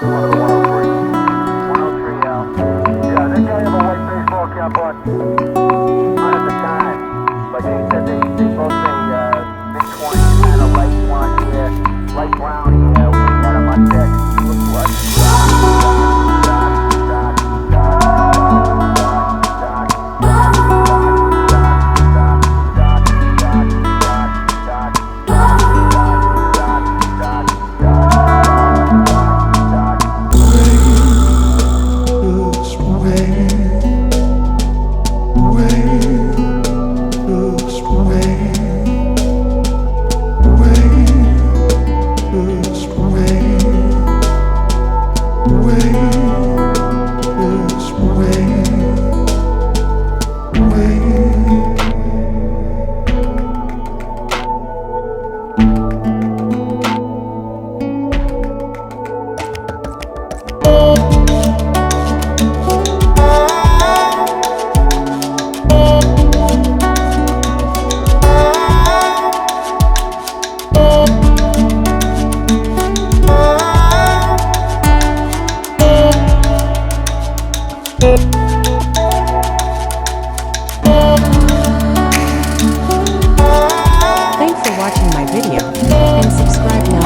One of the 103. 103 out. Yeah, they can't have a white baseball cap on. Not at the time. But they said they both say mid-20s, kind of light blonde hair, light brown hair. We had a mustache. Looked like Thanks for watching my video, and subscribe now.